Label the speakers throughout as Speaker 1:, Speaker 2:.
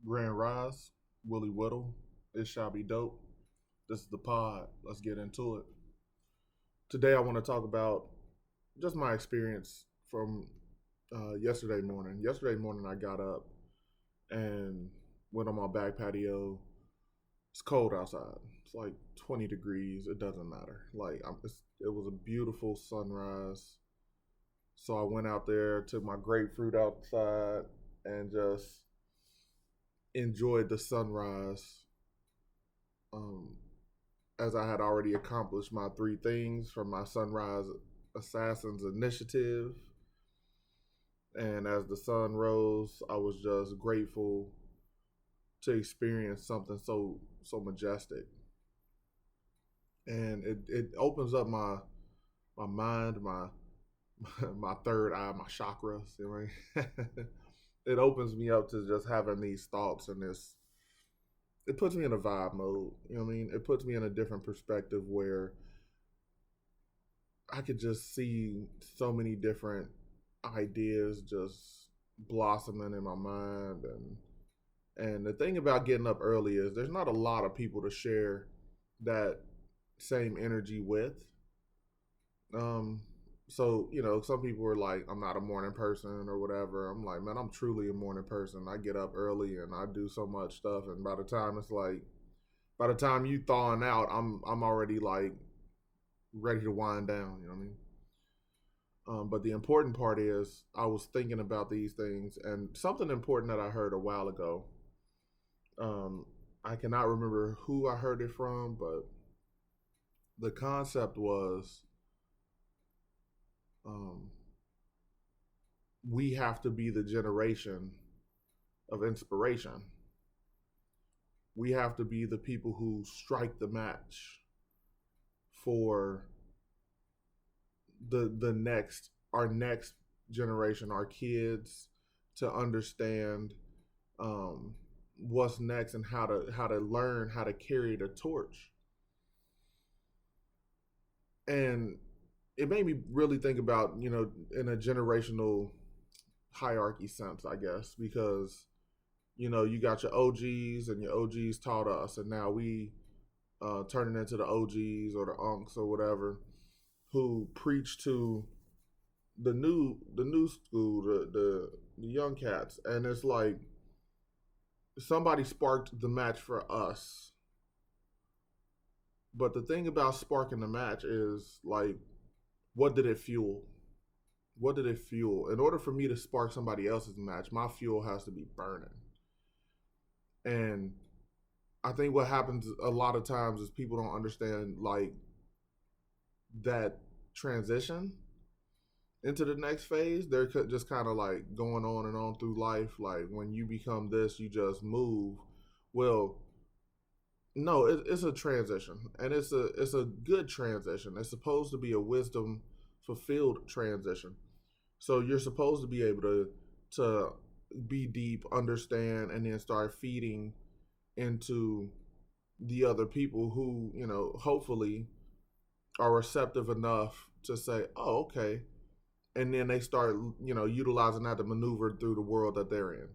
Speaker 1: Grand Rise, Willie Whittle. It shall be dope. This is the pod. Let's get into it. Today, I want to talk about just my experience from yesterday morning. Yesterday morning, I got up and went on my back patio. It's cold outside. It's like 20 degrees. It doesn't matter. It was a beautiful sunrise. So I went out there, took my grapefruit outside, and just enjoyed the sunrise. Um, as I had already accomplished my three things from my Sunrise Assassins initiative. And as the sun rose, I was just grateful to experience something so majestic. And it opens up my mind, my third eye, my chakras. You know what I mean? It opens me up to just having these thoughts and this. It puts me in a vibe mode. You know what I mean? It puts me in a different perspective where I could just see so many different ideas just blossoming in my mind. And the thing about getting up early is there's not a lot of people to share that same energy with. Um, so, some people are like, I'm not a morning person or whatever. I'm like, man, I'm truly a morning person. I get up early and I do so much stuff. And by the time you thawing out, I'm already like ready to wind down. You know what I mean? But the important part is I was thinking about these things and something important that I heard a while ago. Um, I cannot remember who I heard it from, but the concept was um, we have to be the generation of inspiration. We have to be the people who strike the match for the next our next generation, our kids, to understand what's next and how to learn how to carry the torch. And it made me really think about, in a generational hierarchy sense, I guess, because you got your OGs and your OGs taught us, and now we turning into the OGs or the unks or whatever who preach to the new school, the young cats, and it's like somebody sparked the match for us. But the thing about sparking the match is like, what did it fuel? What did it fuel? In order for me to spark somebody else's match, my fuel has to be burning. And I think what happens a lot of times is people don't understand like that transition into the next phase. They're just kind of like going on and on through life. Like when you become this, you just move. Well, no, it's a transition, and it's a good transition. It's supposed to be a wisdom fulfilled transition. So you're supposed to be able to be deep, understand, and then start feeding into the other people who hopefully are receptive enough to say, "Oh, okay," and then they start utilizing that to maneuver through the world that they're in.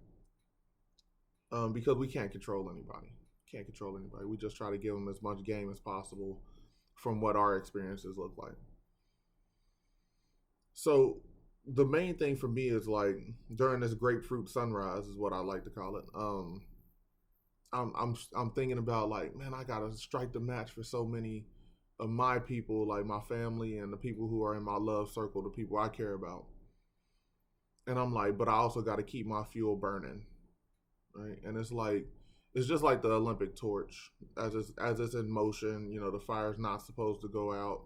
Speaker 1: Because we can't control anybody. Can't control anybody. We just try to give them as much game as possible from what our experiences look like. So the main thing for me is like during this grapefruit sunrise is what I like to call it. I'm thinking about like, man, I gotta strike the match for so many of my people, like my family and the people who are in my love circle, the people I care about. And I'm like, but I also got to keep my fuel burning, right? And it's just like the Olympic torch as it's in motion. The fire's not supposed to go out,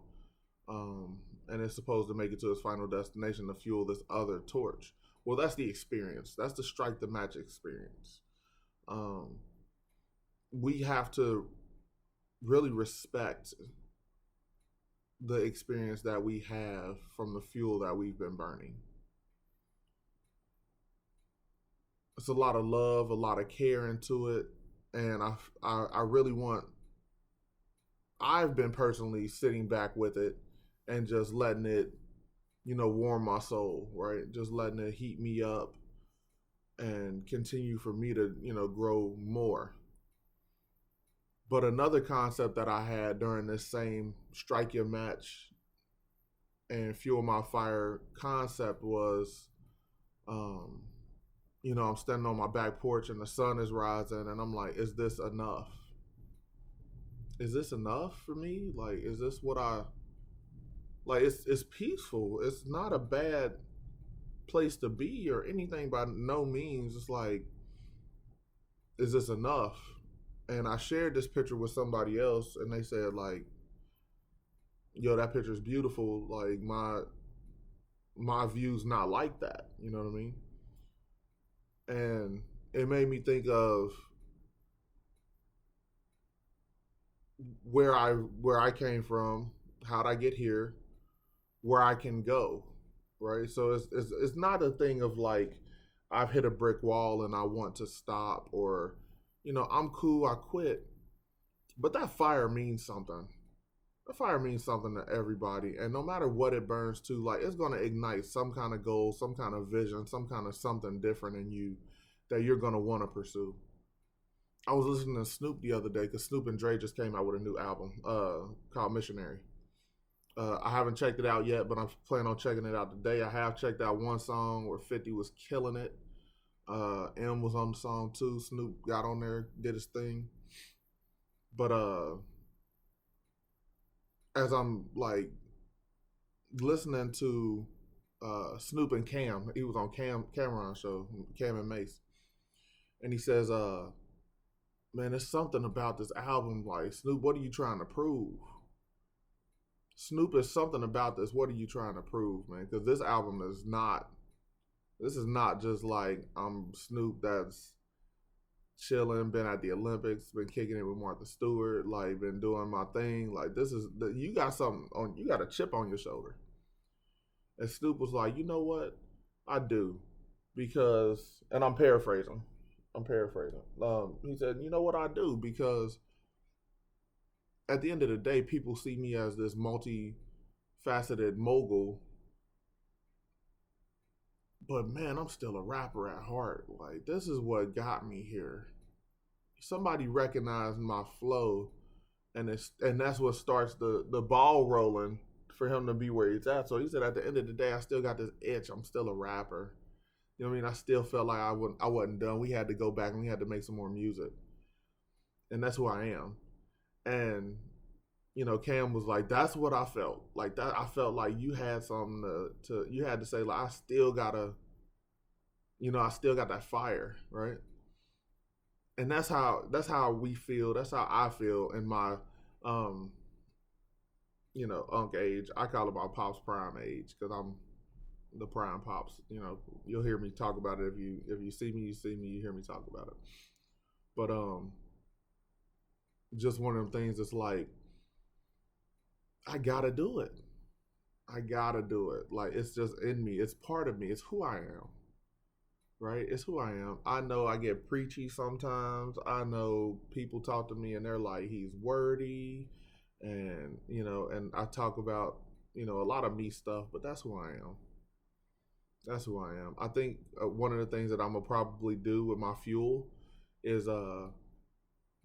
Speaker 1: and it's supposed to make it to its final destination to fuel this other torch. Well, that's the experience. That's the strike the match experience. Um, we have to really respect the experience that we have from the fuel that we've been burning. It's a lot of love, a lot of care into it, and I really want. I've been personally sitting back with it and just letting it, warm my soul, right? Just letting it heat me up and continue for me to, grow more. But another concept that I had during this same strike your match and fuel my fire concept was, um, I'm standing on my back porch and the sun is rising, and I'm like, is this enough? Is this enough for me? Like, is this what I like? It's peaceful. It's not a bad place to be or anything by no means. It's like, is this enough? And I shared this picture with somebody else, and they said like, yo, that picture's beautiful. Like my view's not like that. You know what I mean? And it made me think of where I came from, how'd I get here, where I can go, right? So it's not a thing of like I've hit a brick wall and I want to stop, or I'm cool, I quit. But that fire means something. The fire means something to everybody, and no matter what it burns to, like it's gonna ignite some kind of goal, some kind of vision, some kind of something different in you that you're gonna want to pursue. I was listening to Snoop the other day because Snoop and Dre just came out with a new album called Missionary. I haven't checked it out yet, but I'm planning on checking it out today. I have checked out one song where 50 was killing it. M was on the song too. Snoop got on there, did his thing. But as I'm like listening to Snoop and Cam, he was on Cameron's show, Cam and Mace, and he says, man, there's something about this album. Like, Snoop, what are you trying to prove? Snoop, is something about this. What are you trying to prove, man? Because this album is not. This is not just like I'm Snoop that's chilling, been at the Olympics, been kicking it with Martha Stewart, like been doing my thing. Like this is you got something on. You got a chip on your shoulder. And Snoop was like, you know what? I do, because, and I'm paraphrasing. He said, you know what I do? Because at the end of the day, people see me as this multifaceted mogul. But man, I'm still a rapper at heart. Like, this is what got me here. Somebody recognized my flow, and that's what starts the ball rolling for him to be where he's at. So he said, at the end of the day, I still got this itch. I'm still a rapper. You know what I mean? I still felt like I wasn't done. We had to go back and we had to make some more music. And that's who I am. And, Cam was like, that's what I felt. Like that, I felt like you had something you had to say, like, I still got that fire, right? And that's how we feel. That's how I feel in my, unk age. I call it my pops prime age because I'm the prime pops. You'll hear me talk about it if you see me, you hear me talk about it. But just one of them things that's like, I gotta do it. I gotta do it. Like, it's just in me. It's part of me. It's who I am. Right? It's who I am. I know I get preachy sometimes. I know people talk to me and they're like, he's wordy, and and I talk about a lot of me stuff, but that's who I am. That's who I am. I think one of the things that I'm gonna probably do with my fuel is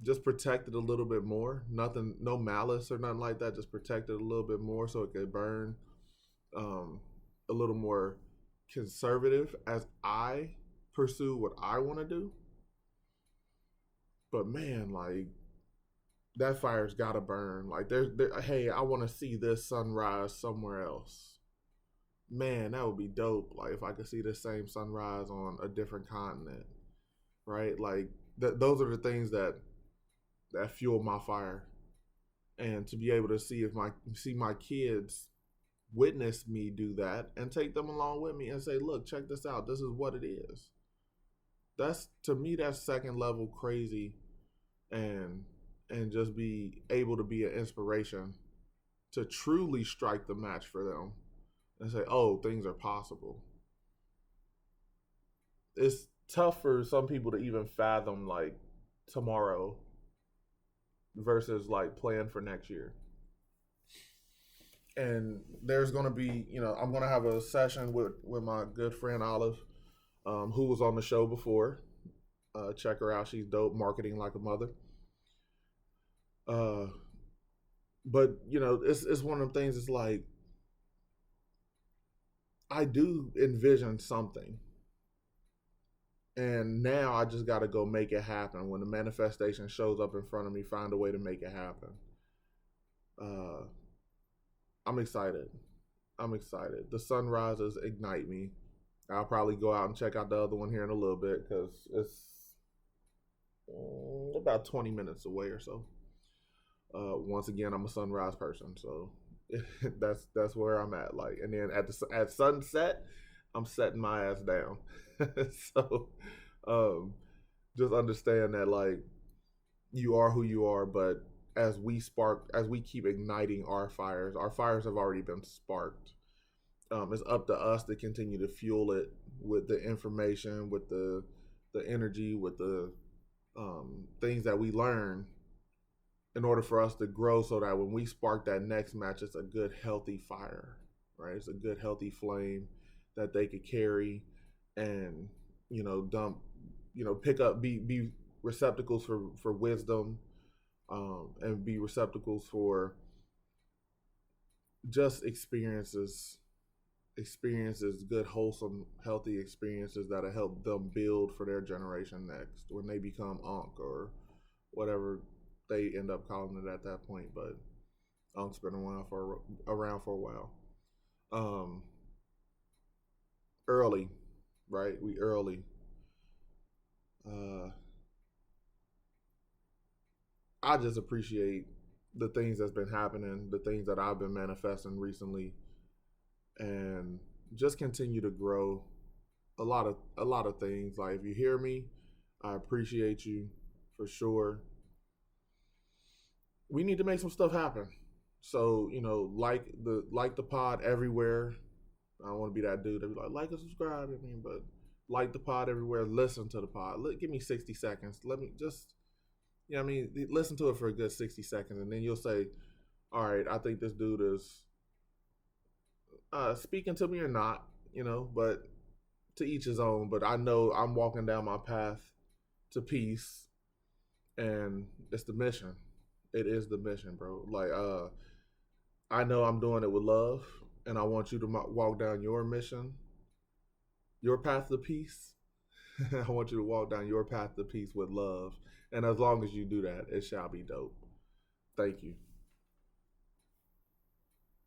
Speaker 1: just protect it a little bit more. Nothing, no malice or nothing like that. Just protect it a little bit more so it could burn a little more conservative as I pursue what I want to do. But man, like, that fire's got to burn. Like, hey, I want to see this sunrise somewhere else. Man, that would be dope. Like, if I could see the same sunrise on a different continent, right? Like, those are the things that fuel my fire. And to be able to see my kids witness me do that and take them along with me and say, look, check this out. This is what it is. That's, to me, that's second level crazy, and just be able to be an inspiration to truly strike the match for them and say, oh, things are possible. It's tough for some people to even fathom like tomorrow versus like plan for next year. And there's going to be, I'm going to have a session with my good friend Olive who was on the show before. Check her out; she's dope, marketing like a mother. Uh, but it's one of them things. It's like I do envision something, and now I just got to go make it happen. When the manifestation shows up in front of me, find a way to make it happen. Uh, I'm excited. I'm excited. The sunrises ignite me. I'll probably go out and check out the other one here in a little bit because it's about 20 minutes away or so. Once again, I'm a sunrise person, so that's where I'm at. Like, and then at sunset, I'm setting my ass down. So, um, just understand that like you are who you are, but as we keep igniting our fires have already been sparked. It's up to us to continue to fuel it with the information, with the energy, with the things that we learn in order for us to grow so that when we spark that next match, it's a good, healthy fire, right? It's a good, healthy flame that they could carry and, dump, pick up, be receptacles for wisdom, and be receptacles for just experiences, good, wholesome, healthy experiences that'll help them build for their generation next when they become Ankh or whatever they end up calling it at that point. But Ankh's been around for a while. Um, Early, right? We early. Uh, I just appreciate the things that's been happening, the things that I've been manifesting recently, and just continue to grow. A lot of things. Like if you hear me, I appreciate you for sure. We need to make some stuff happen. So like the pod everywhere. I don't want to be that dude that be like and subscribe. I mean, but like the pod everywhere. Listen to the pod. Give me 60 seconds. Let me just listen to it for a good 60 seconds, and then you'll say, all right, I think this dude is speaking to me or not. But to each his own. But I know I'm walking down my path to peace, and it's the mission. It is the mission, bro. Like, I know I'm doing it with love, and I want you to walk down your mission, your path to peace. I want you to walk down your path to peace with love, and as long as you do that, it shall be dope. Thank you.